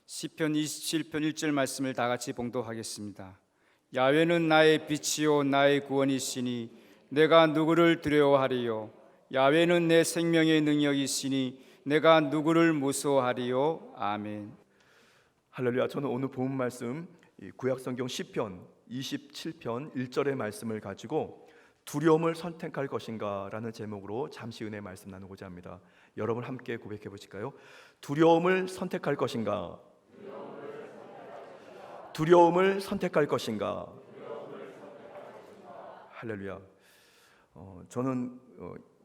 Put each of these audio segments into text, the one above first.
시편 27편 1절 말씀을 다 같이 봉독하겠습니다. 야훼는 나의 빛이요 나의 구원이시니 내가 누구를 두려워하리요. 야훼는 내 생명의 능력이시니 내가 누구를 무서워하리요. 아멘. 할렐루야. 저는 오늘 본 말씀 구약성경 시편 27편 1절의 말씀을 가지고 두려움을 선택할 것인가 라는 제목으로 잠시 은혜 말씀 나누고자 합니다. 여러분 함께 고백해 보실까요? 두려움을 선택할 것인가? 두려움을 선택할 것인가? 할렐루야. 저는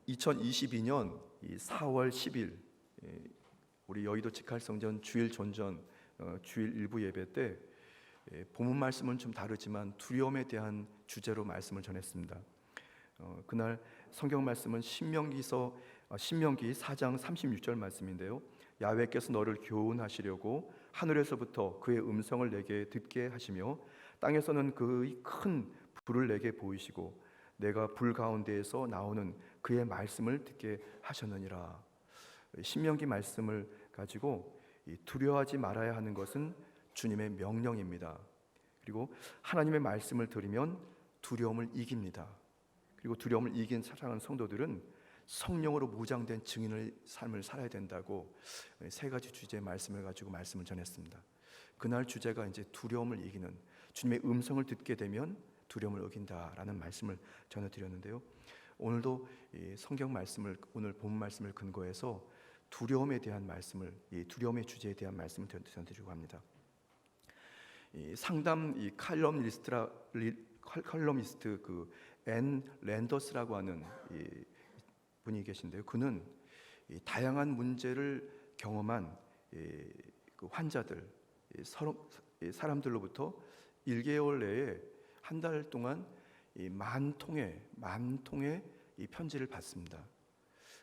2022년 4월 10일 우리 여의도 직할성전 주일 존전 주일 일부 예배 때 본문 말씀은 좀 다르지만 두려움에 대한 주제로 말씀을 전했습니다. 그날 성경 말씀은 신명기 4장 36절 말씀인데요. 야훼께서 너를 교훈하시려고 하늘에서부터 그의 음성을 내게 듣게 하시며 땅에서는 그의 큰 불을 내게 보이시고 내가 불 가운데에서 나오는 그의 말씀을 듣게 하셨느니라. 신명기 말씀을 가지고 두려워하지 말아야 하는 것은 주님의 명령입니다. 그리고 하나님의 말씀을 들으면 두려움을 이깁니다. 그리고 두려움을 이긴 사랑하는 성도들은 성령으로 무장된 증인의 삶을 살아야 된다고 세 가지 주제의 말씀을 가지고 말씀을 전했습니다. 그날 주제가 이제 두려움을 이기는, 주님의 음성을 듣게 되면 두려움을 이긴다라는 말씀을 전해드렸는데요. 오늘도 이 성경 말씀을, 오늘 본 말씀을 근거해서 두려움에 대한 말씀을, 이 두려움의 주제에 대한 말씀을 전해드리고 합니다. 이 상담 칼럼니스트 앤 랜더스라고 하는 분이 계신데요. 그는 다양한 문제를 경험한 그 환자들, 사람들로부터 1개월 내에 한 달 동안 만 통의 이 편지를 받습니다.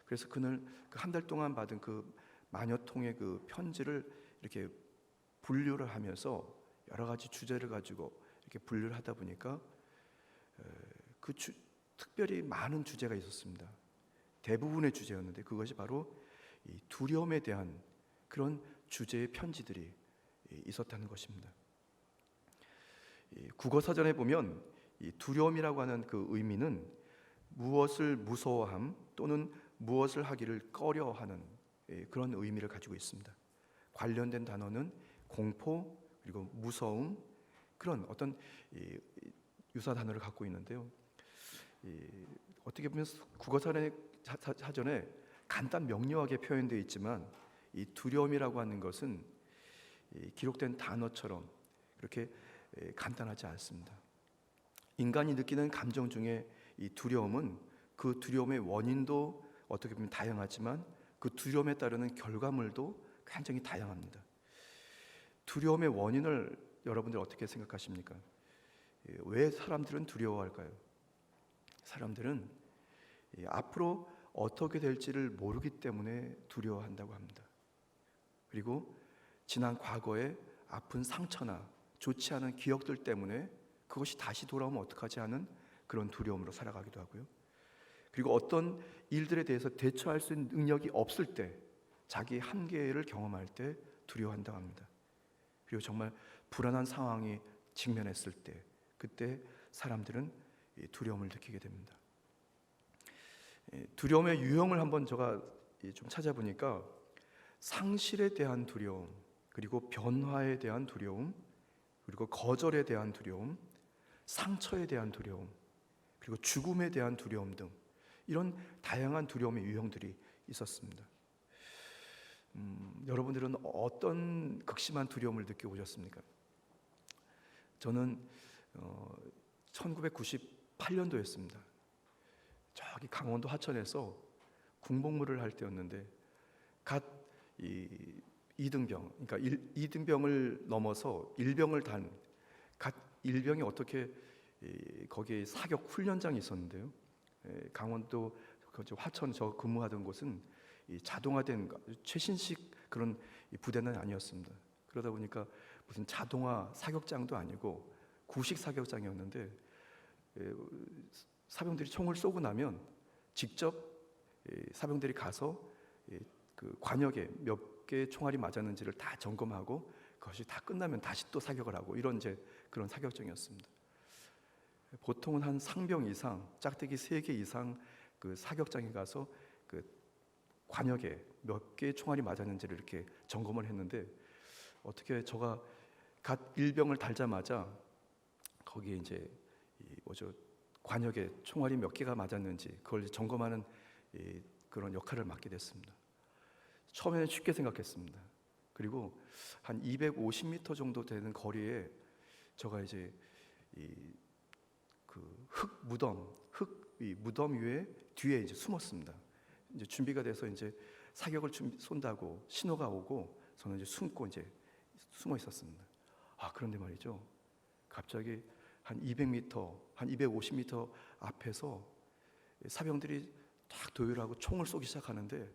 그래서 그는 그 한 달 동안 받은 그 만여 통의 그 편지를 이렇게 분류를 하면서 여러 가지 주제를 가지고 이렇게 분류를 하다 보니까 특별히 많은 주제가 있었습니다. 대부분의 주제였는데 그것이 바로 이 두려움에 대한 그런 주제의 편지들이 있었다는 것입니다. 국어 사전에 보면 이 두려움이라고 하는 그 의미는 무엇을 무서워함 또는 무엇을 하기를 꺼려하는 그런 의미를 가지고 있습니다. 관련된 단어는 공포 그리고 무서움, 그런 어떤 유사 단어를 갖고 있는데요. 어떻게 보면 국어 사전에 간단 명료하게 표현되어 있지만 이 두려움이라고 하는 것은 기록된 단어처럼 그렇게 간단하지 않습니다. 인간이 느끼는 감정 중에 이 두려움은 그 두려움의 원인도 어떻게 보면 다양하지만 그 두려움에 따르는 결과물도 굉장히 다양합니다. 두려움의 원인을 여러분들 어떻게 생각하십니까? 왜 사람들은 두려워할까요? 사람들은 앞으로 어떻게 될지를 모르기 때문에 두려워한다고 합니다. 그리고 지난 과거의 아픈 상처나 좋지 않은 기억들 때문에 그것이 다시 돌아오면 어떡하지 하는 그런 두려움으로 살아가기도 하고요. 그리고 어떤 일들에 대해서 대처할 수 있는 능력이 없을 때, 자기의 한계를 경험할 때 두려워한다고 합니다. 그리고 정말 불안한 상황이 직면했을 때, 그때 사람들은 두려움을 느끼게 됩니다. 두려움의 유형을 한번 제가 좀 찾아보니까 상실에 대한 두려움, 그리고 변화에 대한 두려움, 그리고 거절에 대한 두려움, 상처에 대한 두려움, 그리고 죽음에 대한 두려움 등 이런 다양한 두려움의 유형들이 있었습니다. 여러분들은 어떤 극심한 두려움을 느껴보셨습니까? 저는 1998년도였습니다. 저기 강원도 하천에서 군복무를 할 때였는데 갓 이등병, 그러니까 2등병을 넘어서 일병을 단 갓 일병이 어떻게 거기에 사격 훈련장이 있었는데요. 강원도 화천 저 근무하던 곳은 자동화된 최신식 그런 부대는 아니었습니다. 그러다 보니까 무슨 자동화 사격장도 아니고 구식 사격장이었는데 사병들이 총을 쏘고 나면 직접 사병들이 가서 그 관역에 몇 개의 총알이 맞았는지를 다 점검하고 그것이 다 끝나면 다시 또 사격을 하고 이런 이제 그런 사격장이었습니다. 보통은 한 상병 이상, 짝대기 3개 이상 그 사격장에 가서 그 관역에 몇 개의 총알이 맞았는지를 이렇게 점검을 했는데, 어떻게 저가 갓 일병을 달자마자 거기에 이제 관역에 총알이 몇 개가 맞았는지 그걸 점검하는 그런 역할을 맡게 됐습니다. 처음에는 쉽게 생각했습니다. 그리고 한 250m 정도 되는 거리에 저가 이제 이 무덤 위에 뒤에 이제 숨었습니다. 이제 준비가 돼서 이제 사격을 쏜다고 신호가 오고 저는 이제 숨어 있었습니다. 그런데 말이죠. 갑자기 한 200m, 한 250m 앞에서 사병들이 딱 도열하고 총을 쏘기 시작하는데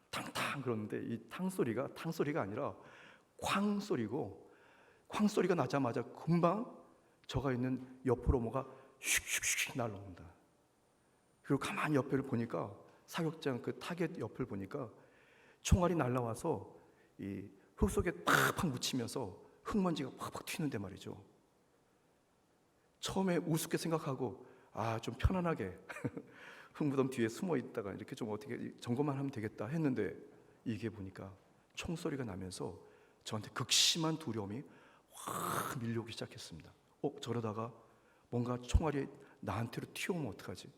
탕탕탕 그러는데 이 탕소리가 아니라 쾅소리고, 쾅소리가 나자마자 금방 저가 있는 옆으로 뭐가 슉슉슉 날라온다. 그리고 가만히 옆을 보니까 사격장 그 타겟 옆을 보니까 총알이 날라와서 이 흙 속에 팍팍 묻히면서 흙먼지가 팍팍 튀는데 말이죠. 처음에 우습게 생각하고 좀 편안하게 흙무덤 뒤에 숨어 있다가 이렇게 좀 어떻게 점검만 하면 되겠다 했는데, 이게 보니까 총소리가 나면서 저한테 극심한 두려움이 확 밀려오기 시작했습니다. 저러다가 뭔가 총알이 나한테로 튀어오면 어떡하지?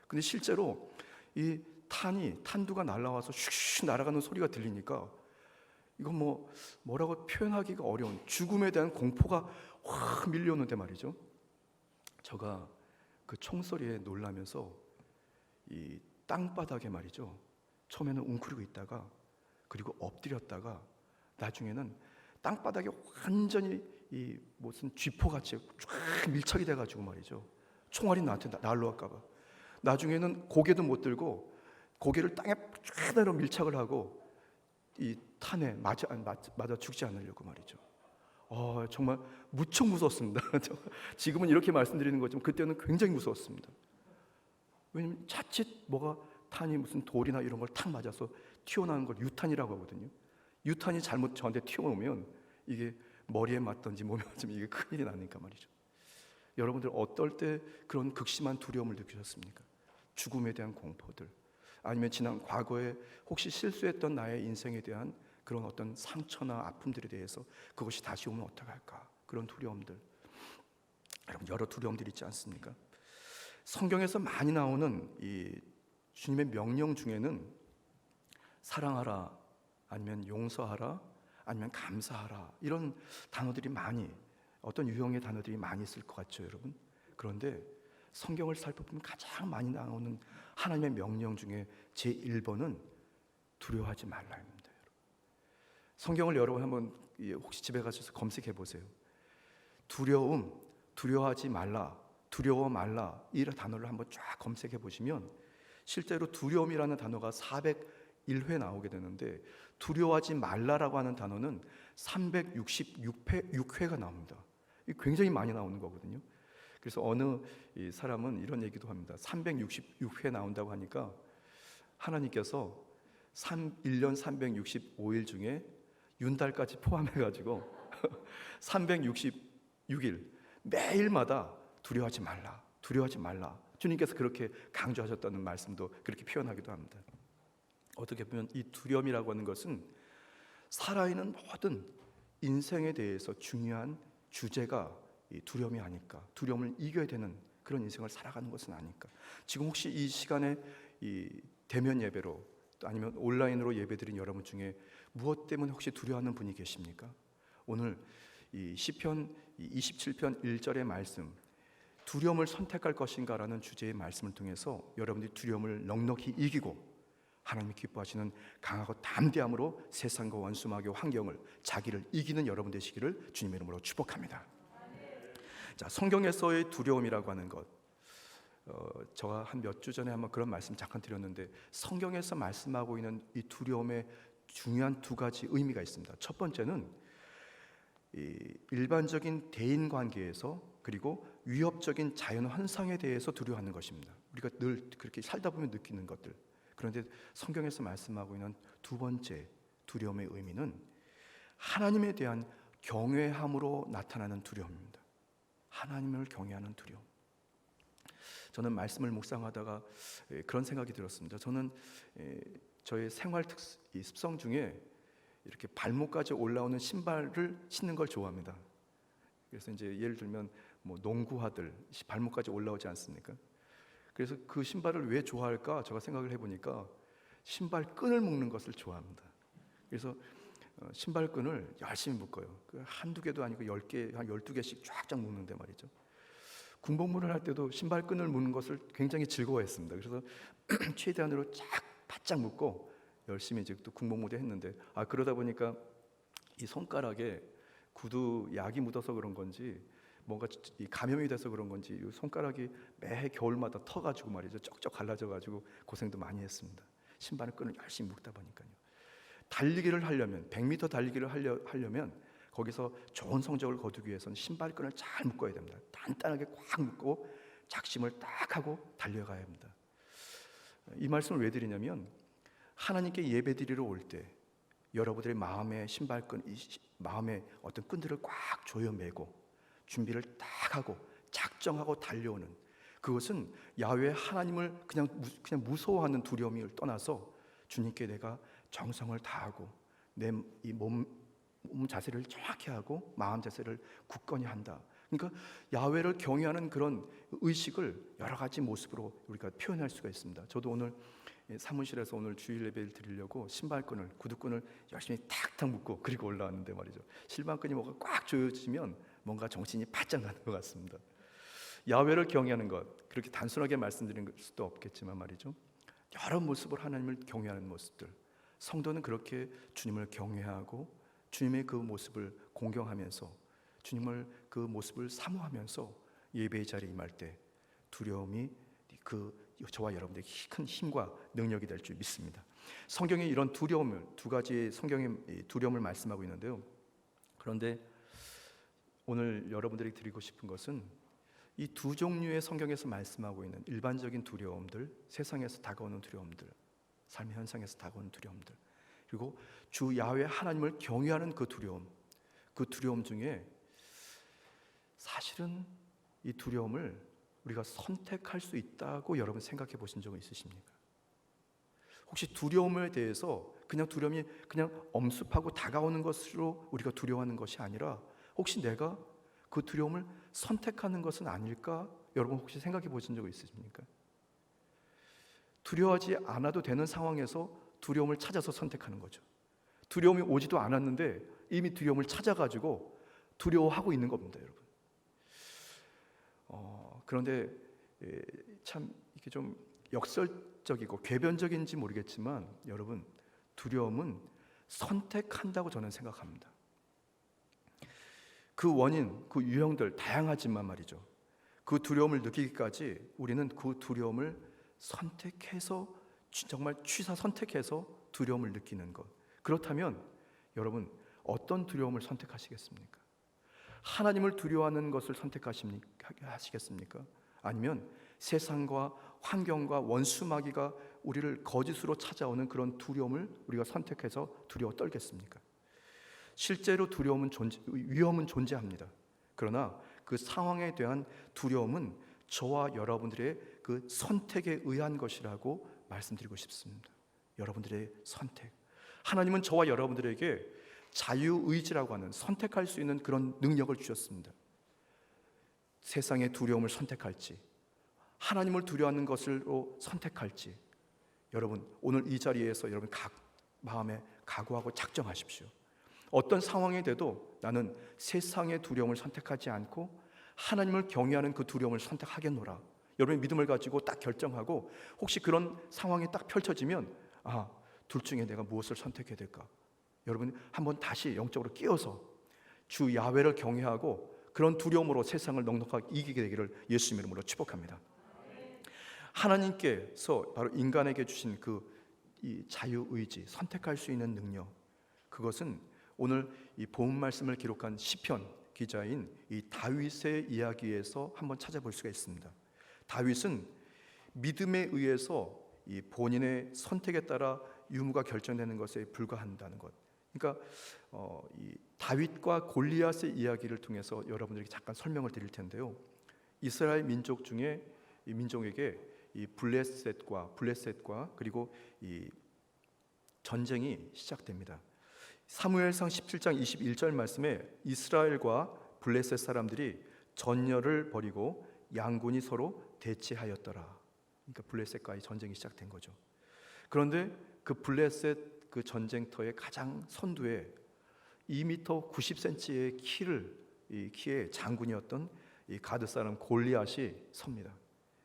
근데 실제로 이 탄두가 날아와서 슉슉 날아가는 소리가 들리니까 이건 뭐라고 표현하기가 어려운 죽음에 대한 공포가 확 밀려오는데 말이죠. 제가 그 총소리에 놀라면서 이 땅바닥에 말이죠. 처음에는 웅크리고 있다가 그리고 엎드렸다가 나중에는 땅바닥에 완전히 이 무슨 쥐포같이 쫙 밀착이 돼가지고 말이죠. 총알이 나한테 날라올까봐. 나중에는 고개도 못 들고 고개를 땅에 쫙 밀착을 하고 이 탄에 맞아 죽지 않으려고 말이죠. 정말 무척 무서웠습니다. 지금은 이렇게 말씀드리는 거지만 그때는 굉장히 무서웠습니다. 왜냐면 자칫 탄이 무슨 돌이나 이런 걸 탁 맞아서 튀어나오는 걸 유탄이라고 하거든요. 유탄이 잘못 저한테 튀어오면 이게 머리에 맞든지 몸에 맞으면 이게 큰일이 나니까 말이죠. 여러분들 어떨 때 그런 극심한 두려움을 느끼셨습니까? 죽음에 대한 공포들, 아니면 지난 과거에 혹시 실수했던 나의 인생에 대한 그런 어떤 상처나 아픔들에 대해서 그것이 다시 오면 어떡할까? 그런 두려움들. 여러분, 여러 두려움들이 있지 않습니까? 성경에서 많이 나오는 이 주님의 명령 중에는 사랑하라, 아니면 용서하라, 아니면 감사하라, 이런 단어들이 어떤 유형의 단어들이 많이 있을 것 같죠, 여러분? 그런데 성경을 살펴보면 가장 많이 나오는 하나님의 명령 중에 제1번은 두려워하지 말라입니다. 성경을 여러분 한번 혹시 집에 가셔서 검색해 보세요. 두려워하지 말라, 두려워 말라, 이런 단어를 한번 쫙 검색해 보시면 실제로 두려움이라는 단어가 401회 나오게 되는데, 두려워하지 말라라고 하는 단어는 366회가 나옵니다. 굉장히 많이 나오는 거거든요. 그래서 어느 사람은 이런 얘기도 합니다. 366회 나온다고 하니까 하나님께서 1년 365일 중에 윤달까지 포함해가지고 366일 매일마다 두려워하지 말라. 주님께서 그렇게 강조하셨다는 말씀도 그렇게 표현하기도 합니다. 어떻게 보면 이 두려움이라고 하는 것은 살아있는 모든 인생에 대해서 중요한 주제가 이 두려움이 아닐까, 두려움을 이겨야 되는 그런 인생을 살아가는 것은 아닐까. 지금 혹시 이 시간에 이 대면 예배로 또 아니면 온라인으로 예배드린 여러분 중에 무엇 때문에 혹시 두려워하는 분이 계십니까? 오늘 이 시편 27편 1절의 말씀, 두려움을 선택할 것인가라는 주제의 말씀을 통해서 여러분들이 두려움을 넉넉히 이기고 하나님이 기뻐하시는 강하고 담대함으로 세상과 원수마귀의 환경을, 자기를 이기는 여러분 되시기를 주님의 이름으로 축복합니다. 자, 성경에서의 두려움이라고 하는 것, 제가 한 몇 주 전에 한번 그런 말씀 잠깐 드렸는데, 성경에서 말씀하고 있는 이 두려움의 중요한 두 가지 의미가 있습니다. 첫 번째는 이 일반적인 대인 관계에서, 그리고 위협적인 자연 현상에 대해서 두려워하는 것입니다. 우리가 늘 그렇게 살다 보면 느끼는 것들. 그런데 성경에서 말씀하고 있는 두 번째 두려움의 의미는 하나님에 대한 경외함으로 나타나는 두려움입니다. 하나님을 경외하는 두려움. 저는 말씀을 묵상하다가 그런 생각이 들었습니다. 저는 저의 생활 습성 중에 이렇게 발목까지 올라오는 신발을 신는 걸 좋아합니다. 그래서 이제 예를 들면 뭐 농구화들 발목까지 올라오지 않습니까? 그래서 그 신발을 왜 좋아할까? 제가 생각을 해보니까 신발 끈을 묶는 것을 좋아합니다. 그래서 신발 끈을 열심히 묶어요. 한두 개도 아니고 10개, 한 12개씩 쫙쫙 묶는데 말이죠. 군복무를 할 때도 신발 끈을 묶는 것을 굉장히 즐거워했습니다. 그래서 최대한으로 쫙 바짝 묶고 열심히 이제 또 군복무도 했는데, 그러다 보니까 이 손가락에 구두 약이 묻어서 그런 건지 뭔가 이 감염이 돼서 그런 건지 이 손가락이 매해 겨울마다 터가지고 말이죠, 쩍쩍 갈라져가지고 고생도 많이 했습니다. 신발 끈을 열심히 묶다 보니까요. 달리기를 하려면 100m 달리기를 하려면 거기서 좋은 성적을 거두기 위해서는 신발끈을 잘 묶어야 됩니다. 단단하게 꽉 묶고 작심을 딱 하고 달려가야 합니다. 이 말씀을 왜 드리냐면, 하나님께 예배드리러 올 때 여러분들의 마음의 신발끈, 마음의 어떤 끈들을 꽉 조여매고 준비를 딱 하고 작정하고 달려오는, 그것은 야훼 하나님을 그냥 무서워하는 두려움을 떠나서 주님께 내가 정성을 다하고 내 이 몸 자세를 정확히 하고 마음 자세를 굳건히 한다. 그러니까 야훼를 경외하는 그런 의식을 여러 가지 모습으로 우리가 표현할 수가 있습니다. 저도 오늘 사무실에서 오늘 주일 예배를 드리려고 신발끈을, 구두끈을 열심히 탁탁 묶고 그리고 올라왔는데 말이죠, 신발끈이 뭔가 꽉 조여지면 뭔가 정신이 바짝 나는 것 같습니다. 야훼를 경외하는 것, 그렇게 단순하게 말씀드릴 수도 없겠지만 말이죠, 여러 모습으로 하나님을 경외하는 모습들, 성도는 그렇게 주님을 경외하고 주님의 그 모습을 공경하면서 주님을 그 모습을 사모하면서 예배의 자리에 임할 때 두려움이 저와 여러분들에게 큰 힘과 능력이 될 줄 믿습니다. 성경에 이런 두려움을, 두 가지의 성경의 두려움을 말씀하고 있는데요. 그런데 오늘 여러분들에게 드리고 싶은 것은 이 두 종류의 성경에서 말씀하고 있는 일반적인 두려움들, 세상에서 다가오는 두려움들, 삶의 현상에서 다가오는 두려움들, 그리고 주 야훼 하나님을 경외하는 그 두려움 중에 사실은 이 두려움을 우리가 선택할 수 있다고 여러분 생각해 보신 적은 있으십니까? 혹시 두려움에 대해서 그냥 두려움이 그냥 엄습하고 다가오는 것으로 우리가 두려워하는 것이 아니라 혹시 내가 그 두려움을 선택하는 것은 아닐까? 여러분 혹시 생각해 보신 적 있으십니까? 두려워하지 않아도 되는 상황에서 두려움을 찾아서 선택하는 거죠. 두려움이 오지도 않았는데 이미 두려움을 찾아가지고 두려워하고 있는 겁니다, 여러분. 그런데 참 이게 좀 역설적이고 궤변적인지 모르겠지만 여러분, 두려움은 선택한다고 저는 생각합니다. 그 원인, 그 유형들 다양하지만 말이죠, 그 두려움을 느끼기까지 우리는 그 두려움을 선택해서, 정말 취사 선택해서 두려움을 느끼는 것. 그렇다면 여러분, 어떤 두려움을 선택하시겠습니까? 하나님을 두려워하는 것을 선택하시겠습니까? 아니면 세상과 환경과 원수마귀가 우리를 거짓으로 찾아오는 그런 두려움을 우리가 선택해서 두려워 떨겠습니까? 실제로 위험은 존재합니다. 그러나 그 상황에 대한 두려움은 저와 여러분들의 그 선택에 의한 것이라고 말씀드리고 싶습니다. 여러분들의 선택. 하나님은 저와 여러분들에게 자유의지라고 하는 선택할 수 있는 그런 능력을 주셨습니다. 세상의 두려움을 선택할지, 하나님을 두려워하는 것으로 선택할지, 여러분 오늘 이 자리에서 여러분 각 마음에 각오하고 작정하십시오. 어떤 상황이 돼도 나는 세상의 두려움을 선택하지 않고 하나님을 경외하는 그 두려움을 선택하겠노라. 여러분의 믿음을 가지고 딱 결정하고, 혹시 그런 상황이 딱 펼쳐지면 둘 중에 내가 무엇을 선택해야 될까? 여러분 한번 다시 영적으로 끼어서 주 야훼를 경외하고 그런 두려움으로 세상을 넉넉하게 이기게 되기를 예수 이름으로 축복합니다. 하나님께서 바로 인간에게 주신 이 자유의지, 선택할 수 있는 능력, 그것은 오늘 이 본문 말씀을 기록한 시편 기자인 이 다윗의 이야기에서 한번 찾아볼 수가 있습니다. 다윗은 믿음에 의해서 이 본인의 선택에 따라 유무가 결정되는 것에 불과한다는 것, 그러니까 이 다윗과 골리앗의 이야기를 통해서 여러분들에게 잠깐 설명을 드릴 텐데요. 이스라엘 민족 중에 이 민족에게 이 블레셋과 그리고 이 전쟁이 시작됩니다. 사무엘상 17장 21절 말씀에 이스라엘과 블레셋 사람들이 전열을 벌이고 양군이 서로 대치하였더라. 그러니까 블레셋과의 전쟁이 시작된 거죠. 그런데 그 블레셋 그 전쟁터의 가장 선두에 2m 90cm의 키의 장군이었던 이 가드 사람 골리앗이 섭니다.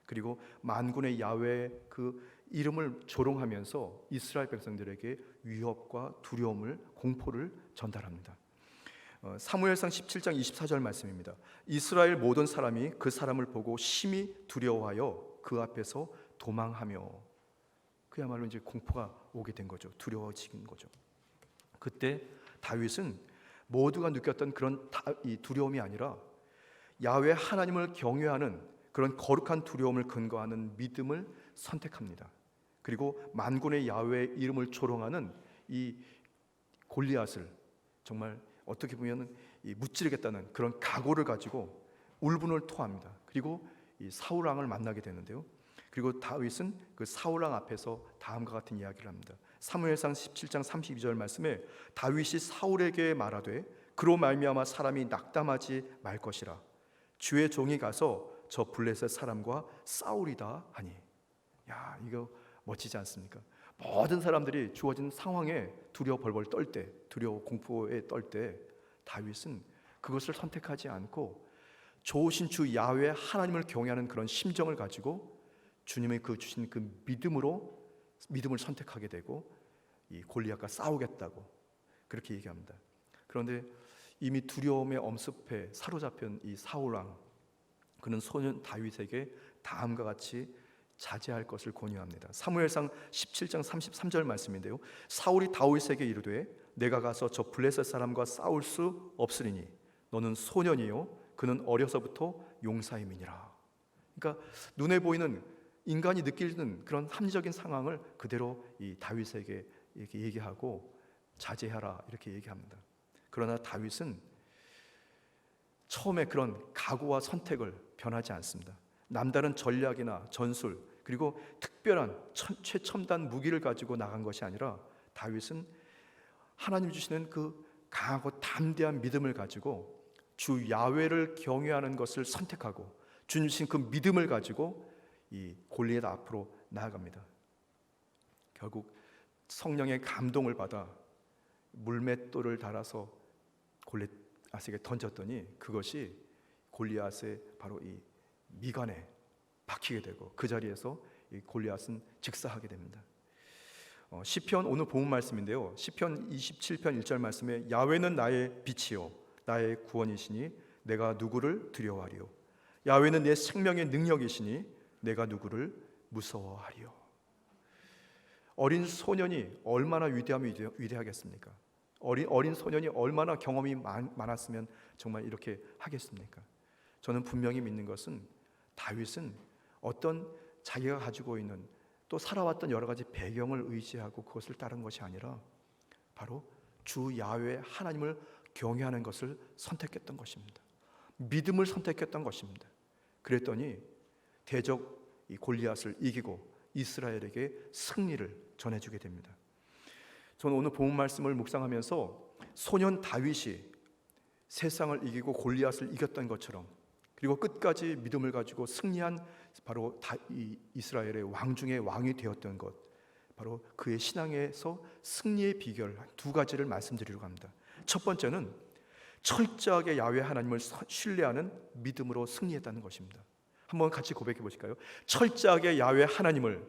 그리고 만군의 야훼 그 이름을 조롱하면서 이스라엘 백성들에게 위협과 두려움을 공포를 전달합니다. 사무엘상 17장 24절 말씀입니다. 이스라엘 모든 사람이 그 사람을 보고 심히 두려워하여 그 앞에서 도망하며, 그야말로 이제 공포가 오게 된 거죠. 두려워진 거죠. 그때 다윗은 모두가 느꼈던 그런 이 두려움이 아니라 야훼 하나님을 경외하는 그런 거룩한 두려움을 근거하는 믿음을 선택합니다. 그리고 만군의 야훼 이름을 조롱하는 이 골리앗을 정말 어떻게 보면 무찌르겠다는 그런 각오를 가지고 울분을 토합니다. 그리고 이 사울 왕을 만나게 되는데요. 그리고 다윗은 그 사울 왕 앞에서 다음과 같은 이야기를 합니다. 사무엘상 17장 32절 말씀에 다윗이 사울에게 말하되 그로 말미암아 사람이 낙담하지 말 것이라. 주의 종이 가서 저 블레셋 사람과 싸우리다 하니. 야, 이거 멋지지 않습니까? 모든 사람들이 주어진 상황에 두려워 벌벌 떨 때, 두려워 공포에 떨 때 다윗은 그것을 선택하지 않고 좋으신 주 야훼 하나님을 경외하는 그런 심정을 가지고 주님의 그 주신 그 믿음을 선택하게 되고 이 골리앗과 싸우겠다고 그렇게 얘기합니다. 그런데 이미 두려움의 엄습에 사로잡힌 이 사울 왕, 그는 소년 다윗에게 다음과 같이 자제할 것을 권유합니다. 사무엘상 17장 33절 말씀인데요. 사울이 다윗에게 이르되 내가 가서 저 블레셋 사람과 싸울 수 없으리니 너는 소년이요 그는 어려서부터 용사임이니라. 그러니까 눈에 보이는 인간이 느끼는 그런 합리적인 상황을 그대로 이 다윗에게 이렇게 얘기하고 자제하라 이렇게 얘기합니다. 그러나 다윗은 처음에 그런 각오와 선택을 변하지 않습니다. 남다른 전략이나 전술 그리고 특별한 최첨단 무기를 가지고 나간 것이 아니라 다윗은 하나님 주시는 그 강하고 담대한 믿음을 가지고 주 야훼를 경외하는 것을 선택하고 주님 주신 그 믿음을 가지고 이 골리앗 앞으로 나아갑니다. 결국 성령의 감동을 받아 물맷돌을 달아서 골리앗에게 던졌더니 그것이 골리앗의 바로 이 미간에 박히게 되고 그 자리에서 이 골리앗은 즉사하게 됩니다. 시편 오늘 본 말씀인데요. 시편 27편 1절 말씀에 야훼는 나의 빛이요 나의 구원이시니 내가 누구를 두려워하리요. 야훼는 내 생명의 능력이시니 내가 누구를 무서워하리요. 어린 소년이 얼마나 위대하면 위대하겠습니까? 어린 소년이 얼마나 경험이 많았으면 정말 이렇게 하겠습니까? 저는 분명히 믿는 것은 다윗은 어떤 자기가 가지고 있는 또 살아왔던 여러 가지 배경을 의지하고 그것을 따른 것이 아니라 바로 주 야훼 하나님을 경외하는 것을 선택했던 것입니다. 믿음을 선택했던 것입니다. 그랬더니 대적 이 골리앗을 이기고 이스라엘에게 승리를 전해주게 됩니다. 저는 오늘 본 말씀을 묵상하면서 소년 다윗이 세상을 이기고 골리앗을 이겼던 것처럼 그리고 끝까지 믿음을 가지고 승리한 바로 이스라엘의 왕 중에 왕이 되었던 것, 바로 그의 신앙에서 승리의 비결 두 가지를 말씀드리려고 합니다. 첫 번째는 철저하게 야훼 하나님을 신뢰하는 믿음으로 승리했다는 것입니다. 한번 같이 고백해 보실까요? 철저하게 야훼 하나님을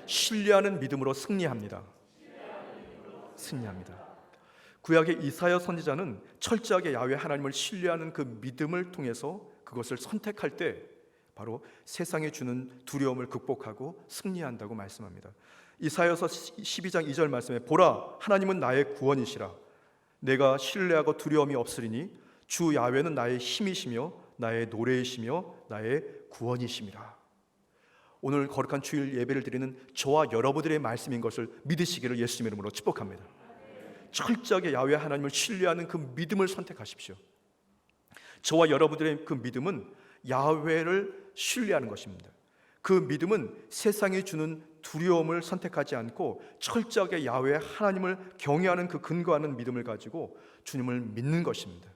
신뢰하는 믿음으로 승리합니다. 구약의 이사야 선지자는 철저하게 야훼 하나님을 신뢰하는 그 믿음을 통해서 그것을 선택할 때 바로 세상에 주는 두려움을 극복하고 승리한다고 말씀합니다. 이사야서 12장 2절 말씀에 보라 하나님은 나의 구원이시라 내가 신뢰하고 두려움이 없으리니 주 야훼는 나의 힘이시며 나의 노래이시며 나의 구원이심이라. 오늘 거룩한 주일 예배를 드리는 저와 여러분들의 말씀인 것을 믿으시기를 예수님의 이름으로 축복합니다. 철저하게 야훼 하나님을 신뢰하는 그 믿음을 선택하십시오. 저와 여러분들의 그 믿음은 야훼를 신뢰하는 것입니다. 그 믿음은 세상이 주는 두려움을 선택하지 않고 철저하게 야훼 하나님을 경외하는 그 근거하는 믿음을 가지고 주님을 믿는 것입니다.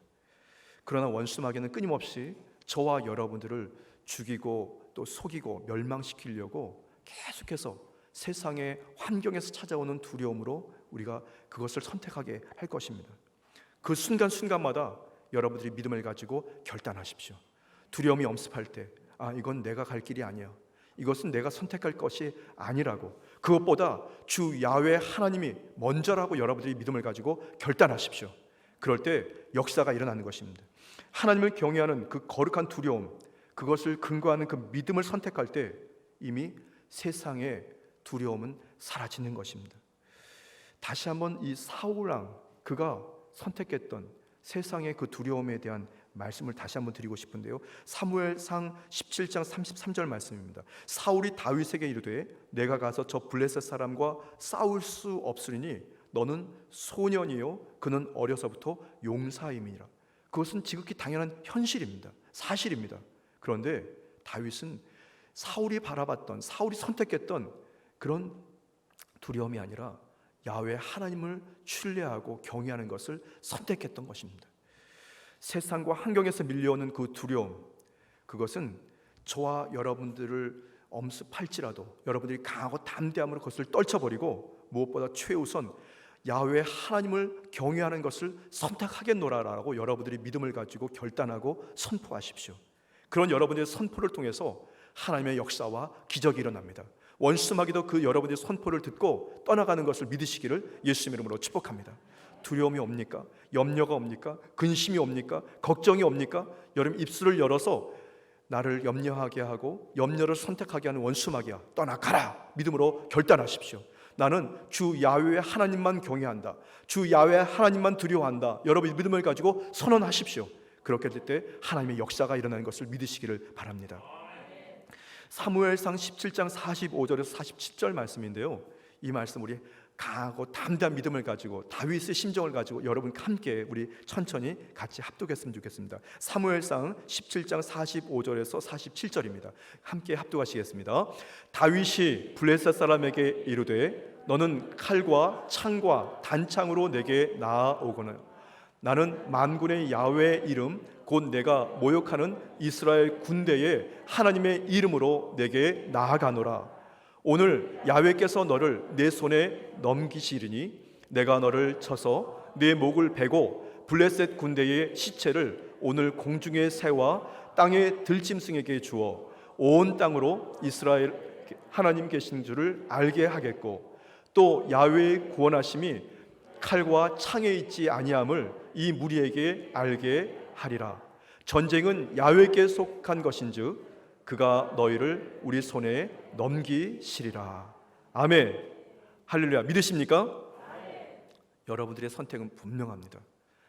그러나 원수 마귀는 끊임없이 저와 여러분들을 죽이고 또 속이고 멸망시키려고 계속해서 세상의 환경에서 찾아오는 두려움으로 우리가 그것을 선택하게 할 것입니다. 그 순간순간마다 여러분들이 믿음을 가지고 결단하십시오. 두려움이 엄습할 때 이건 내가 갈 길이 아니야, 이것은 내가 선택할 것이 아니라고, 그것보다 주 야훼 하나님이 먼저라고 여러분들이 믿음을 가지고 결단하십시오. 그럴 때 역사가 일어나는 것입니다. 하나님을 경외하는 그 거룩한 두려움, 그것을 근거하는 그 믿음을 선택할 때 이미 세상의 두려움은 사라지는 것입니다. 다시 한번 이 사울왕, 그가 선택했던 세상의 그 두려움에 대한 말씀을 다시 한번 드리고 싶은데요, 사무엘상 17장 33절 말씀입니다. 사울이 다윗에게 이르되 내가 가서 저 블레셋 사람과 싸울 수 없으리니 너는 소년이요 그는 어려서부터 용사임이라. 그것은 지극히 당연한 현실입니다. 사실입니다. 그런데 다윗은 사울이 바라봤던, 사울이 선택했던 그런 두려움이 아니라 야훼 하나님을 신뢰하고 경외하는 것을 선택했던 것입니다. 세상과 환경에서 밀려오는 그 두려움, 그것은 저와 여러분들을 엄습할지라도 여러분들이 강하고 담대함으로 그것을 떨쳐버리고 무엇보다 최우선 야훼 하나님을 경외하는 것을 선택하겠노라라고 여러분들이 믿음을 가지고 결단하고 선포하십시오. 그런 여러분들의 선포를 통해서 하나님의 역사와 기적이 일어납니다. 원수마귀도 그 여러분들의 선포를 듣고 떠나가는 것을 믿으시기를 예수 이름으로 축복합니다. 두려움이 옵니까? 염려가 옵니까? 근심이 옵니까? 걱정이 옵니까? 여러분 입술을 열어서 나를 염려하게 하고 염려를 선택하게 하는 원수마귀야, 떠나가라! 믿음으로 결단하십시오. 나는 주 야훼 하나님만 경외한다, 주 야훼 하나님만 두려워한다. 여러분 믿음을 가지고 선언하십시오. 그렇게 될 때 하나님의 역사가 일어나는 것을 믿으시기를 바랍니다. 사무엘상 17장 45절에서 47절 말씀인데요, 이 말씀 우리 강하고 담대한 믿음을 가지고 다윗의 심정을 가지고 여러분 함께 우리 천천히 같이 합독했으면 좋겠습니다. 사무엘상 17장 45절에서 47절입니다. 함께 합독하시겠습니다. 다윗이 블레셋 사람에게 이르되 너는 칼과 창과 단창으로 내게 나아오거나 나는 만군의 야훼 이름 곧 내가 모욕하는 이스라엘 군대의 하나님의 이름으로 내게 나아가노라. 오늘 야훼께서 너를 내 손에 넘기시리니 내가 너를 쳐서 내 목을 베고 블레셋 군대의 시체를 오늘 공중의 새와 땅의 들짐승에게 주어 온 땅으로 이스라엘 하나님 계신 줄을 알게 하겠고 또 야훼의 구원하심이 칼과 창에 있지 아니함을 이 무리에게 알게 하리라. 전쟁은 야훼께 속한 것인즉 그가 너희를 우리 손에 넘기시리라. 아멘. 할렐루야. 믿으십니까? 여러분들의 선택은 분명합니다.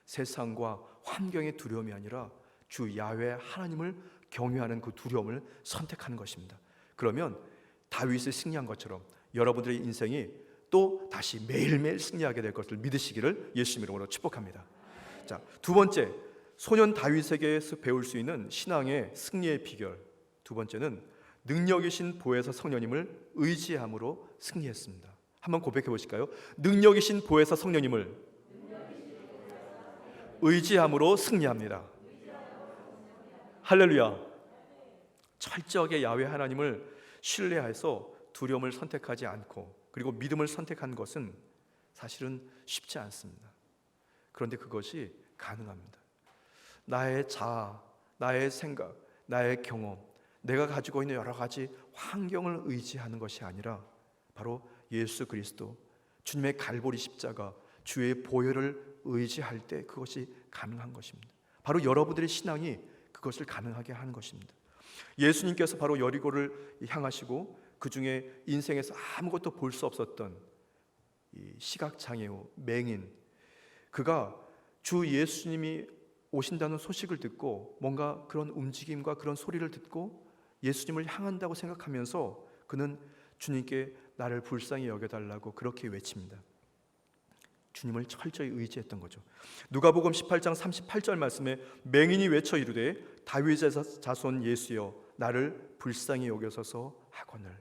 세상과 환경의 두려움이 아니라 주 야훼 하나님을 경외하는 그 두려움을 선택하는 것입니다. 그러면 다윗이 승리한 것처럼 여러분들의 인생이 또 다시 매일매일 승리하게 될 것을 믿으시기를 예수 이름으로 축복합니다. 자, 두 번째, 소년 다윗에게서 배울 수 있는 신앙의 승리의 비결. 두 번째는 능력이신 보혜사 성령님을 의지함으로 승리했습니다. 한번 고백해 보실까요? 능력이신 보혜사 성령님을 의지함으로 승리합니다. 할렐루야. 철저하게 야훼 하나님을 신뢰해서 두려움을 선택하지 않고 그리고 믿음을 선택한 것은 사실은 쉽지 않습니다. 그런데 그것이 가능합니다. 나의 자아, 나의 생각, 나의 경험, 내가 가지고 있는 여러 가지 환경을 의지하는 것이 아니라 바로 예수 그리스도, 주님의 갈보리 십자가, 주의 보혈을 의지할 때 그것이 가능한 것입니다. 바로 여러분들의 신앙이 그것을 가능하게 하는 것입니다. 예수님께서 바로 여리고를 향하시고 그 중에 인생에서 아무것도 볼 수 없었던 이 시각장애우, 맹인, 그가 주 예수님이 오신다는 소식을 듣고 뭔가 그런 움직임과 그런 소리를 듣고 예수님을 향한다고 생각하면서 그는 주님께 나를 불쌍히 여겨달라고 그렇게 외칩니다. 주님을 철저히 의지했던 거죠. 누가복음 18장 38절 말씀에 맹인이 외쳐 이르되 다윗의 자손 예수여 나를 불쌍히 여겨소서 하거늘.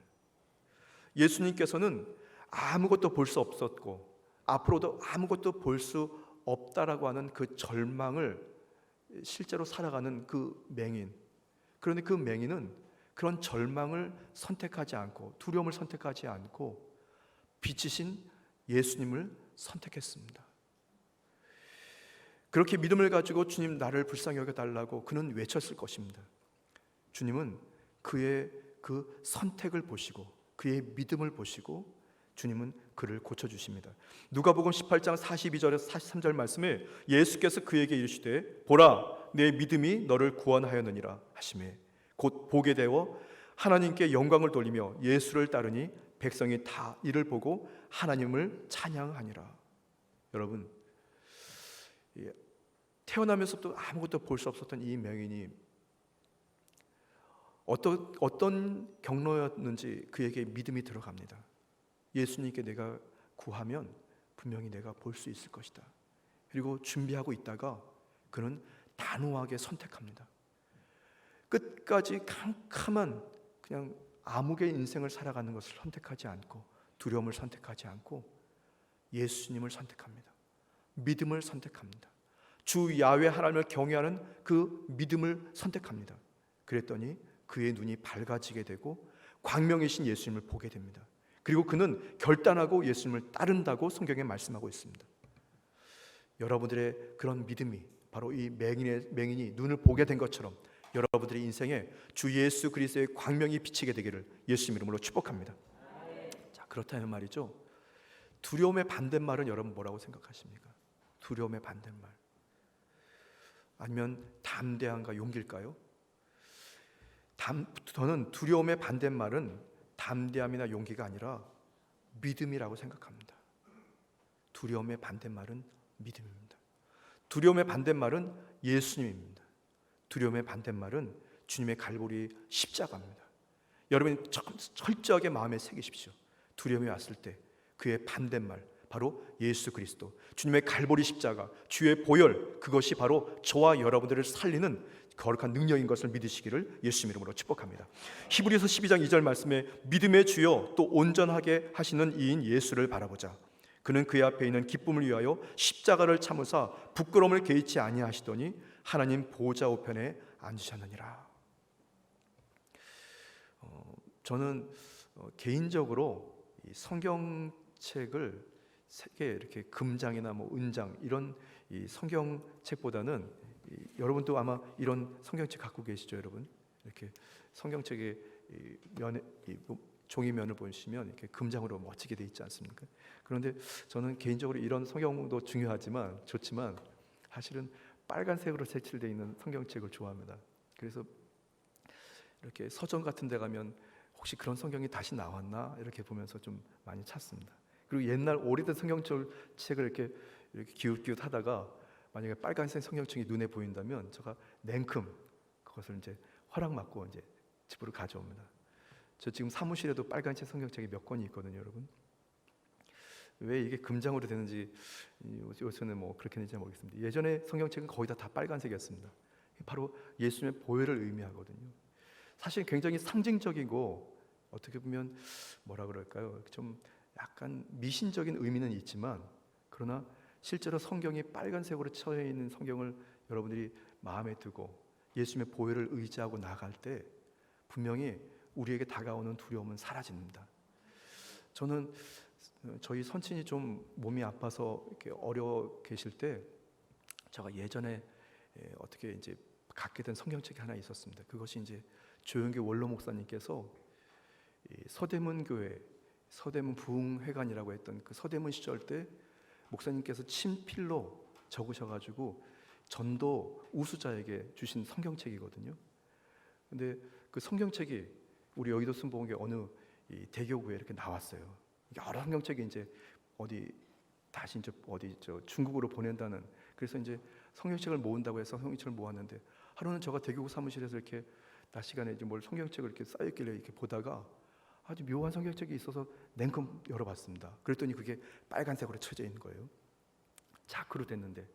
예수님께서는 아무것도 볼 수 없었고 앞으로도 아무것도 볼 수 없다라고 하는 그 절망을 실제로 살아가는 그 맹인. 그런데 그 맹인은 그런 절망을 선택하지 않고 두려움을 선택하지 않고 빛이신 예수님을 선택했습니다. 그렇게 믿음을 가지고 주님 나를 불쌍히 여겨달라고 그는 외쳤을 것입니다. 주님은 그의 그 선택을 보시고 그의 믿음을 보시고 주님은 그를 고쳐주십니다. 누가복음 18장 42절에서 43절 말씀에 예수께서 그에게 이르시되 보라 내 믿음이 너를 구원하였느니라 하시매 곧 보게 되어 하나님께 영광을 돌리며 예수를 따르니 백성이 다 이를 보고 하나님을 찬양하니라. 여러분, 태어나면서부터 아무것도 볼 수 없었던 이 맹인이 어떤 경로였는지 그에게 믿음이 들어갑니다. 예수님께 내가 구하면 분명히 내가 볼 수 있을 것이다. 그리고 준비하고 있다가 그는 단호하게 선택합니다. 끝까지 캄캄한 그냥 암흑의 인생을 살아가는 것을 선택하지 않고 두려움을 선택하지 않고 예수님을 선택합니다. 믿음을 선택합니다. 주 야훼 하나님을 경외하는 그 믿음을 선택합니다. 그랬더니 그의 눈이 밝아지게 되고 광명이신 예수님을 보게 됩니다. 그리고 그는 결단하고 예수님을 따른다고 성경에 말씀하고 있습니다. 여러분들의 그런 믿음이 바로 이 맹인이 눈을 보게 된 것처럼 여러분들의 인생에 주 예수 그리스도의 광명이 비치게 되기를 예수님 이름으로 축복합니다. 자, 그렇다면 말이죠. 두려움의 반대말은 여러분 뭐라고 생각하십니까? 두려움의 반대말. 아니면 담대함과 용기일까요? 저는 두려움의 반대말은 담대함이나 용기가 아니라 믿음이라고 생각합니다. 두려움의 반대말은 믿음입니다. 두려움의 반대말은 예수님입니다. 두려움의 반대말은 주님의 갈보리 십자가입니다. 여러분이 철저하게 마음에 새기십시오. 두려움이 왔을 때 그의 반대말 바로 예수 그리스도, 주님의 갈보리 십자가, 주의 보혈, 그것이 바로 저와 여러분들을 살리는 거룩한 능력인 것을 믿으시기를 예수 이름으로 축복합니다. 히브리서 12장 2절 말씀에 믿음의 주요 또 온전하게 하시는 이인 예수를 바라보자. 그는 그의 앞에 있는 기쁨을 위하여 십자가를 참으사 부끄러움을 개의치 아니하시더니 하나님 보좌 우편에 앉으셨느니라. 저는 개인적으로 이 성경책을 세계 이렇게 금장이나 뭐 은장 이런 이 성경책보다는 여러분도 아마 이런 성경책 갖고 계시죠, 여러분? 이렇게 성경책의 면에 종이면을 보시면 이렇게 금장으로 멋지게 돼 있지 않습니까? 그런데 저는 개인적으로 이런 성경도 중요하지만 좋지만 사실은 빨간색으로 색칠되어 있는 성경책을 좋아합니다. 그래서 이렇게 서점 같은 데 가면 혹시 그런 성경이 다시 나왔나 이렇게 보면서 좀 많이 찾습니다. 그리고 옛날 오래된 성경책을 이렇게 기웃기웃 하다가 만약에 빨간색 성경책이 눈에 보인다면 제가 냉큼 그것을 이제 허락받고 이제 집으로 가져옵니다. 저 지금 사무실에도 빨간색 성경책이 몇 권이 있거든요, 여러분. 왜 이게 금장으로 되는지 요새는 뭐 그렇게 되는지 모르겠습니다. 예전에 성경책은 거의 다 빨간색이었습니다. 바로 예수님의 보혈을 의미하거든요. 사실 굉장히 상징적이고 어떻게 보면 뭐라 그럴까요? 좀 약간 미신적인 의미는 있지만 그러나 실제로 성경이 빨간색으로 쳐져 있는 성경을 여러분들이 마음에 두고 예수님의 보혈을 의지하고 나갈 때 분명히 우리에게 다가오는 두려움은 사라집니다. 저는 저희 선친이 좀 몸이 아파서 이렇게 어려 계실 때 제가 예전에 어떻게 이제 갖게 된 성경책이 하나 있었습니다. 그것이 이제 조영기 원로 목사님께서 서대문 교회, 서대문 부흥회관이라고 했던 그 서대문 시절 때 목사님께서 친필로 적으셔가지고 전도 우수자에게 주신 성경책이거든요. 근데 그 성경책이 우리 여의도 순복음교회 어느 대교구에 이렇게 나왔어요. 여러 성경책이 이제 어디 다시 이제 어디 중국으로 보낸다는, 그래서 이제 성경책을 모은다고 해서 성경책을 모았는데 하루는 제가 대교구 사무실에서 이렇게 낮 시간에 이제 뭘 성경책을 이렇게 쌓였길래 이렇게 보다가 아주 묘한 성경책이 있어서 냉큼 열어봤습니다. 그랬더니 그게 빨간색으로 쳐져 있는 거예요. 자크로 됐는데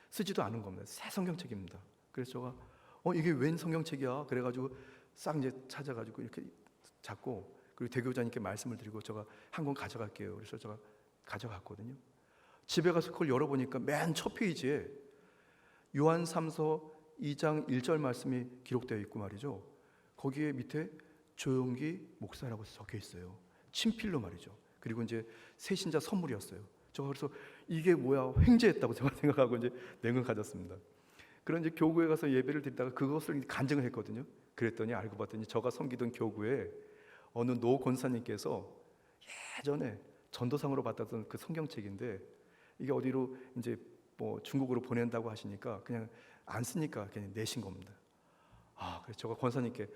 쓰지도 않은 겁니다. 새 성경책입니다. 그래서 제가 이게 웬 성경책이야? 그래가지고 싹 이제 찾아가지고 이렇게 잡고, 그리고 대교장님께 말씀을 드리고 제가 한 권 가져갈게요. 그래서 제가 가져갔거든요. 집에 가서 그걸 열어보니까 맨 첫 페이지에 요한 3서 2장 1절 말씀이 기록되어 있고 말이죠. 거기에 밑에 조용기 목사라고 적혀 있어요. 친필로 말이죠. 그리고 이제 새신자 선물이었어요. 제가 그래서 이게 뭐야, 횡재했다고 제가 생각하고 이제 낸 걸 가졌습니다. 그런 이제 교구에 가서 예배를 드리다가 그것을 간증을 했거든요. 그랬더니 알고 봤더니 제가 섬기던 교구에 어느 노 권사님께서 예전에 전도상으로 받았던 그 성경책인데, 이게 어디로 이제 뭐 중국으로 보낸다고 하시니까 그냥 안 쓰니까 그냥 내신 겁니다. 그래서 제가 권사님께,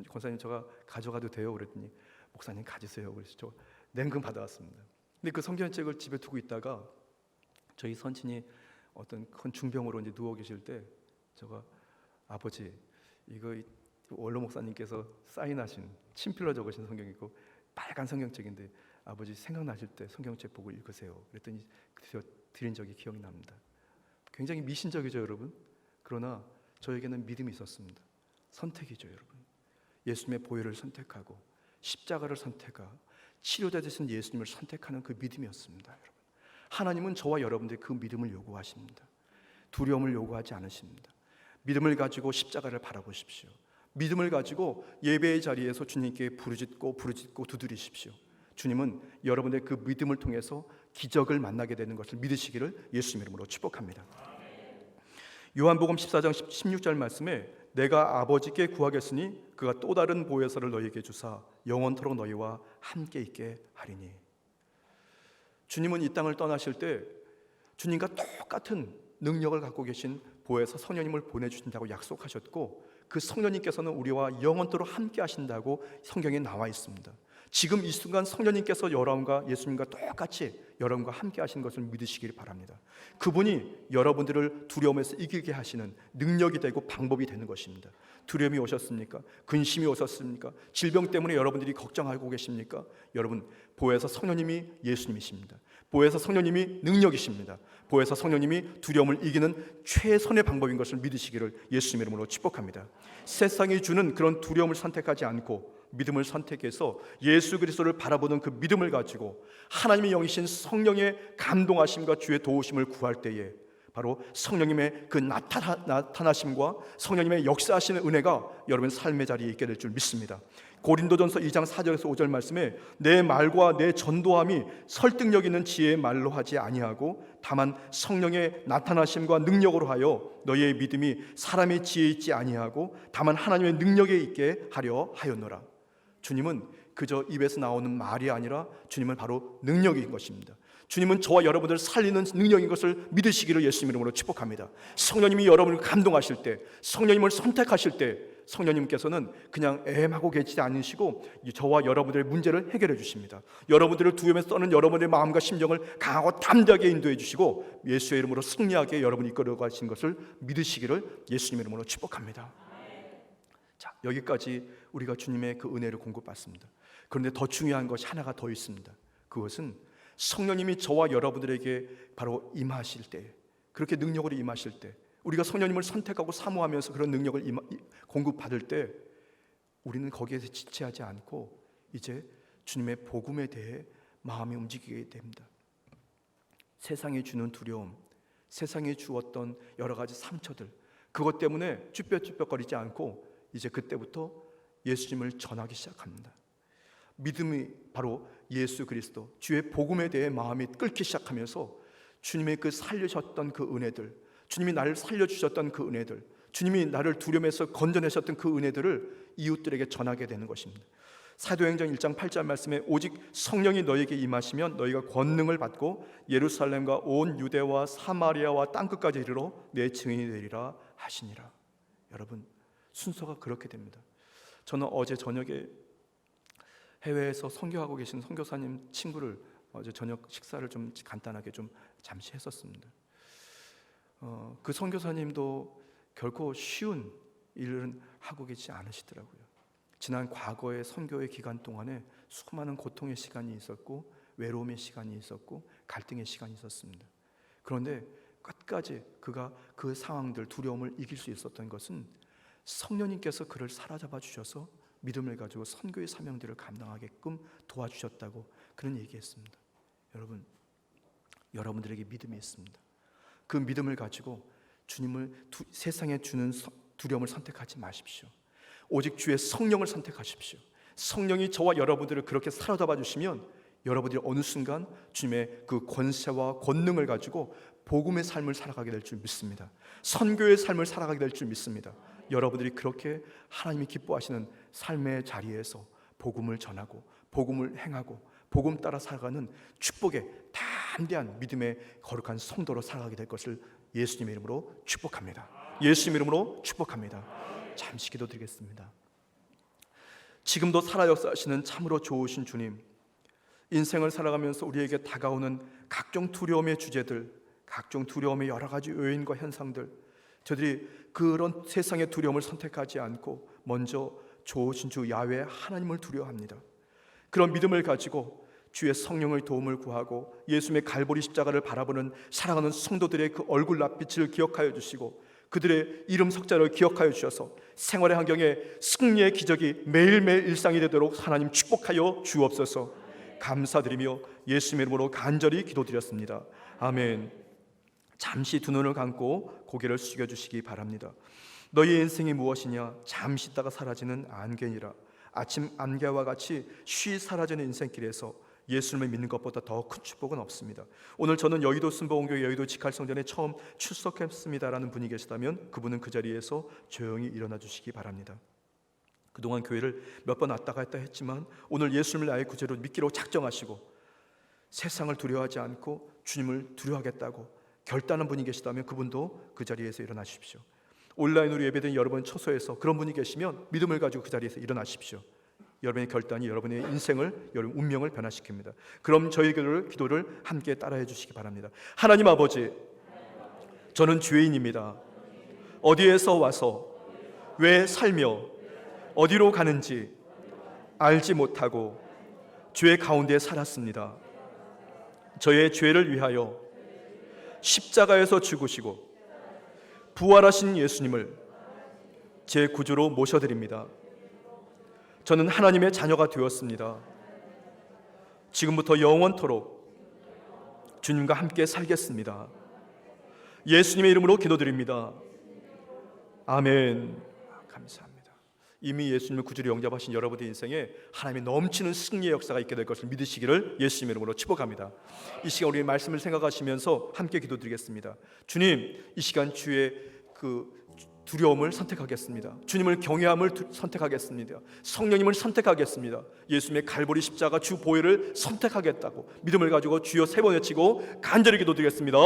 권사님 제가 가져가도 돼요? 그랬더니 목사님 가지세요. 그래서 저 냉금 받아왔습니다. 근데 그 성경책을 집에 두고 있다가 저희 선친이 어떤 큰 중병으로 이제 누워 계실 때 제가, 아버지 이거 원로 목사님께서 사인하신 친필로 적으신 성경이고 빨간 성경책인데 아버지 생각나실 때 성경책 보고 읽으세요. 그랬더니 그래서 드린 적이 기억이 납니다. 굉장히 미신적이죠, 여러분. 그러나 저에게는 믿음이 있었습니다. 선택이죠, 여러분. 예수님의 보혈을 선택하고 십자가를 선택하고 치료자 되신 예수님을 선택하는 그 믿음이었습니다, 여러분. 하나님은 저와 여러분들의 그 믿음을 요구하십니다. 두려움을 요구하지 않으십니다. 믿음을 가지고 십자가를 바라보십시오. 믿음을 가지고 예배의 자리에서 주님께 부르짖고 두드리십시오. 주님은 여러분의 그 믿음을 통해서 기적을 만나게 되는 것을 믿으시기를 예수님 이름으로 축복합니다. 요한복음 14장 16절 말씀에 내가 아버지께 구하겠으니 그가 또 다른 보혜사를 너희에게 주사 영원토록 너희와 함께 있게 하리니. 주님은 이 땅을 떠나실 때 주님과 똑같은 능력을 갖고 계신 보혜사 성령님을 보내주신다고 약속하셨고, 그 성령님께서는 우리와 영원토록 함께 하신다고 성경에 나와 있습니다. 지금 이 순간 성령님께서 여러분과 예수님과 똑같이 여러분과 함께 하시는 것을 믿으시길 바랍니다. 그분이 여러분들을 두려움에서 이기게 하시는 능력이 되고 방법이 되는 것입니다. 두려움이 오셨습니까? 근심이 오셨습니까? 질병 때문에 여러분들이 걱정하고 계십니까? 여러분, 보혜사 성령님이 예수님이십니다. 보혜사 성령님이 능력이십니다. 보혜사 성령님이 두려움을 이기는 최선의 방법인 것을 믿으시기를 예수님 이름으로 축복합니다. 세상이 주는 그런 두려움을 선택하지 않고 믿음을 선택해서 예수 그리스도를 바라보는 그 믿음을 가지고 하나님의 영이신 성령의 감동하심과 주의 도우심을 구할 때에 바로 성령님의 그 나타나심과 성령님의 역사하시는 은혜가 여러분 삶의 자리에 있게 될 줄 믿습니다. 고린도전서 2장 4절에서 5절 말씀에 내 말과 내 전도함이 설득력 있는 지혜의 말로 하지 아니하고 다만 성령의 나타나심과 능력으로 하여 너희의 믿음이 사람의 지혜에 있지 아니하고 다만 하나님의 능력에 있게 하려 하였노라. 주님은 그저 입에서 나오는 말이 아니라 주님은 바로 능력인 것입니다. 주님은 저와 여러분들을 살리는 능력인 것을 믿으시기를 예수님 이름으로 축복합니다. 성령님이 여러분을 감동하실 때, 성령님을 선택하실 때 성령님께서는 그냥 애매하고 계시지 않으시고 저와 여러분들의 문제를 해결해 주십니다. 여러분들을 두려움에 떠는 여러분의 마음과 심정을 강하고 담대하게 인도해 주시고 예수의 이름으로 승리하게 여러분이 이끌어 가신 것을 믿으시기를 예수님 이름으로 축복합니다. 자, 여기까지 우리가 주님의 그 은혜를 공급받습니다. 그런데 더 중요한 것이 하나가 더 있습니다. 그것은 성령님이 저와 여러분들에게 바로 임하실 때, 그렇게 능력으로 임하실 때, 우리가 성령님을 선택하고 사모하면서 그런 능력을 공급받을 때 우리는 거기에서 지체하지 않고 이제 주님의 복음에 대해 마음이 움직이게 됩니다. 세상이 주는 두려움, 세상이 주었던 여러 가지 상처들, 그것 때문에 쭈뼛쭈뼛거리지 않고 이제 그때부터 예수님을 전하기 시작합니다. 믿음이 바로 예수 그리스도 주의 복음에 대해 마음이 끓기 시작하면서 주님의 그 살려주셨던 그 은혜들, 주님이 나를 살려주셨던 그 은혜들, 주님이 나를 두려움에서 건져내셨던 그 은혜들을 이웃들에게 전하게 되는 것입니다. 사도행전 1장 8절 말씀에 오직 성령이 너에게 임하시면 너희가 권능을 받고 예루살렘과 온 유대와 사마리아와 땅끝까지 이르러 내 증인이 되리라 하시니라. 여러분, 순서가 그렇게 됩니다. 저는 어제 저녁에 해외에서 선교하고 계신 선교사님 친구를 어제 저녁 식사를 좀 간단하게 좀 잠시 했었습니다. 그 선교사님도 결코 쉬운 일은 하고 계시지 않으시더라고요. 지난 과거의 선교의 기간 동안에 수많은 고통의 시간이 있었고 외로움의 시간이 있었고 갈등의 시간이 있었습니다. 그런데 끝까지 그가 그 상황들, 두려움을 이길 수 있었던 것은 성령님께서 그를 사로잡아 주셔서 믿음을 가지고 선교의 사명들을 감당하게끔 도와주셨다고 그런 얘기했습니다. 여러분, 여러분들에게 믿음이 있습니다. 그 믿음을 가지고 주님을 세상에 주는 두려움을 선택하지 마십시오. 오직 주의 성령을 선택하십시오. 성령이 저와 여러분들을 그렇게 사로잡아 주시면 여러분들이 어느 순간 주님의 그 권세와 권능을 가지고 복음의 삶을 살아가게 될 줄 믿습니다. 선교의 삶을 살아가게 될 줄 믿습니다. 여러분들이 그렇게 하나님이 기뻐하시는 삶의 자리에서 복음을 전하고 복음을 행하고 복음 따라 살아가는 축복의 담대한 믿음의 거룩한 성도로 살아가게 될 것을 예수님의 이름으로 축복합니다. 예수님의 이름으로 축복합니다. 잠시 기도드리겠습니다. 지금도 살아 역사하시는 참으로 좋으신 주님, 인생을 살아가면서 우리에게 다가오는 각종 두려움의 주제들, 각종 두려움의 여러 가지 요인과 현상들, 저들이 그런 세상의 두려움을 선택하지 않고 먼저 좋으신 주 야훼 하나님을 두려워합니다. 그런 믿음을 가지고 주의 성령의 도움을 구하고 예수님의 갈보리 십자가를 바라보는 사랑하는 성도들의 그 얼굴 낯빛을 기억하여 주시고 그들의 이름 석자를 기억하여 주셔서 생활의 환경에 승리의 기적이 매일매일 일상이 되도록 하나님 축복하여 주옵소서. 감사드리며 예수님의 이름으로 간절히 기도드렸습니다. 아멘. 잠시 두 눈을 감고 고개를 숙여주시기 바랍니다. 너희의 인생이 무엇이냐? 잠시 있다가 사라지는 안개니라. 아침 안개와 같이 쉬 사라지는 인생길에서 예수님을 믿는 것보다 더 큰 축복은 없습니다. 오늘 저는 여의도 순복음교회 여의도 직할성전에 처음 출석했습니다라는 분이 계시다면 그분은 그 자리에서 조용히 일어나 주시기 바랍니다. 그동안 교회를 몇 번 왔다 갔다 했지만 오늘 예수님을 나의 구주로 믿기로 작정하시고 세상을 두려워하지 않고 주님을 두려워하겠다고 결단한 분이 계시다면 그분도 그 자리에서 일어나십시오. 온라인으로 예배드린 여러분 처소에서 그런 분이 계시면 믿음을 가지고 그 자리에서 일어나십시오. 여러분의 결단이 여러분의 인생을, 여러분 운명을 변화시킵니다. 그럼 저희 기도를 함께 따라해 주시기 바랍니다. 하나님 아버지, 저는 죄인입니다. 어디에서 와서 왜 살며 어디로 가는지 알지 못하고 죄 가운데 살았습니다. 저의 죄를 위하여 십자가에서 죽으시고 부활하신 예수님을 제 구주로 모셔드립니다. 저는 하나님의 자녀가 되었습니다. 지금부터 영원토록 주님과 함께 살겠습니다. 예수님의 이름으로 기도드립니다. 아멘. 감사합니다. 이미 예수님을 구주로 영접하신 여러분의 인생에 하나님의 넘치는 승리의 역사가 있게 될 것을 믿으시기를 예수님의 이름으로 축복합니다. 이 시간 우리 말씀을 생각하시면서 함께 기도드리겠습니다. 주님, 이 시간 주의 그 두려움을 선택하겠습니다. 주님을 경외함을 선택하겠습니다. 성령님을 선택하겠습니다. 예수님의 갈보리 십자가 주 보혈을 선택하겠다고 믿음을 가지고 주여 3번 외치고 간절히 기도드리겠습니다.